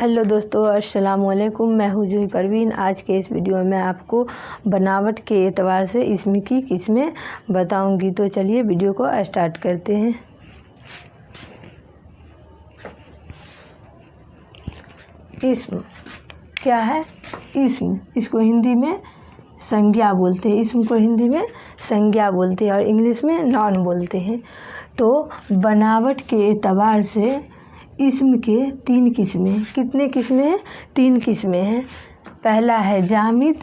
Hello दोस्तों, अस्सलाम वालेकुम। मैं हूँ जूही परवीन। आज के इस वीडियो में आपको बनावट के एतबार से इसम की किस्में बताऊंगी। तो चलिए वीडियो को स्टार्ट करते हैं। इसम क्या है? इसम, इसको हिंदी में संज्ञा बोलते हैं। इसम को हिंदी में संज्ञा बोलते हैं और इंग्लिश में नॉन बोलते हैं। तो बनावट के एतबार से इसम के 3 किस्में, कितने किस्में हैं? 3 किस्में हैं। पहला है जामिद,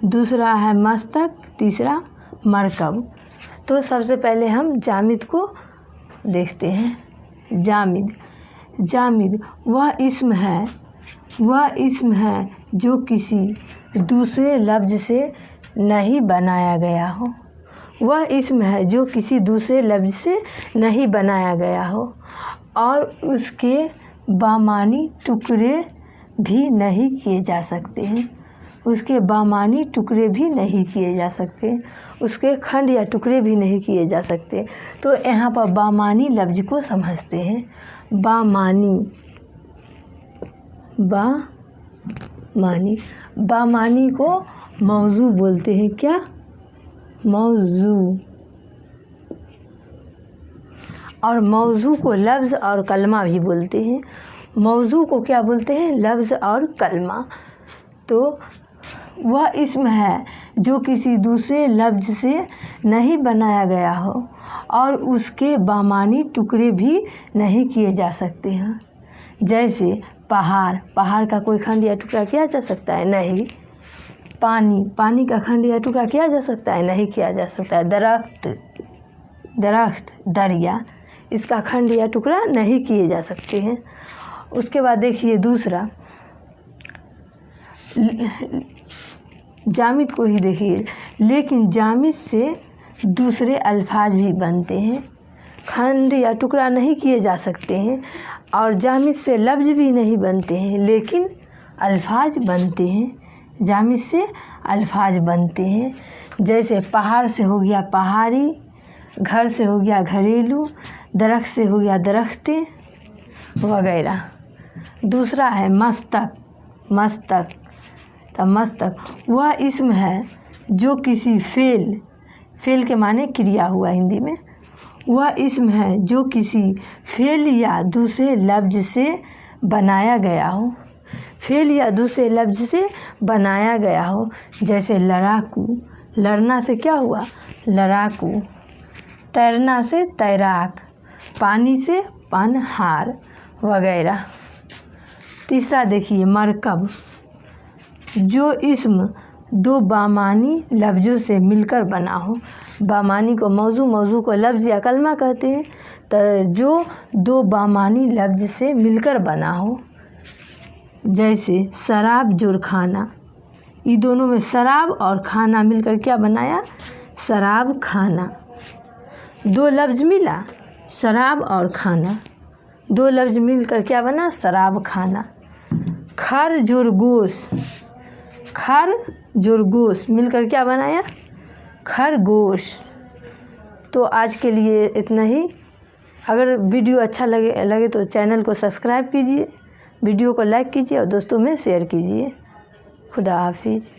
दूसरा है मस्तक, तीसरा मरकब। तो सबसे पहले हम जामिद को देखते हैं। जामिद वह इसम है जो किसी दूसरे लफ्ज़ से नहीं बनाया गया हो। वह इसम है जो किसी दूसरे लफ्ज़ से नहीं बनाया गया हो और उसके बामानी टुकड़े भी नहीं किए जा सकते हैं। उसके बामानी टुकड़े भी नहीं किए जा सकते, उसके खंड या टुकड़े भी नहीं किए जा सकते। तो यहाँ पर बामानी लफ्ज़ को समझते हैं। बामानी को मौजू बोलते हैं। क्या? मौजू। और मौजू को लफ्ज़ और कलमा भी बोलते हैं। मौजू को क्या बोलते हैं? लफ्ज़ और कलमा। तो वह इसम है जो किसी दूसरे लफ्ज़ से नहीं बनाया गया हो और उसके बामानी टुकड़े भी नहीं किए जा सकते हैं। जैसे पहाड़ का कोई खंड या टुकड़ा किया जा सकता है? नहीं। पानी का खंड या टुकड़ा किया जा सकता है? नहीं किया जा सकता है। दरख्त, दरिया, इसका खंड या टुकड़ा नहीं किए जा सकते हैं। उसके बाद देखिए दूसरा, जामिद को ही देखिए। लेकिन जामिद से दूसरे अल्फाज भी बनते हैं। खंड या टुकड़ा नहीं किए जा सकते हैं और जामिद से लफ्ज़ भी नहीं बनते हैं, लेकिन अल्फाज बनते हैं। जामिद से अल्फाज बनते हैं। जैसे पहाड़ से हो गया पहाड़ी, घर से हो गया घरेलू, दरख्त से हो गया दरख्ते वगैरह। दूसरा है मस्तक। तो मस्तक वह इसम है जो किसी फेल के माने क्रिया हुआ हिंदी में। वह इसम है जो किसी फेल या दूसरे लफ्ज़ से बनाया गया हो। फेल या दूसरे लफ्ज़ से बनाया गया हो। जैसे लड़ाकू, लड़ना से क्या हुआ? लड़ाकू। तैरना से तैराक, पानी से पनहार वगैरह। तीसरा देखिए मरकब, जो इसम 2 बामानी लफ्ज़ों से मिलकर बना हो। बामानी को मौजू को लफ्ज़ या कलमा कहते हैं। तो जो 2 बामानी लफ्ज़ से मिलकर बना हो, जैसे शराब जोड़ खाना, ये दोनों में शराब और खाना मिलकर क्या बनाया? शराब खाना। 2 लफ्ज़ मिला, शराब और खाना। 2 लफ्ज़ मिलकर क्या बना? शराब खाना। खर जोड़ गोश मिलकर क्या बनाया? खरगोश। तो आज के लिए इतना ही। अगर वीडियो अच्छा लगे तो चैनल को सब्सक्राइब कीजिए, वीडियो को लाइक कीजिए और दोस्तों में शेयर कीजिए। खुदा हाफिज़।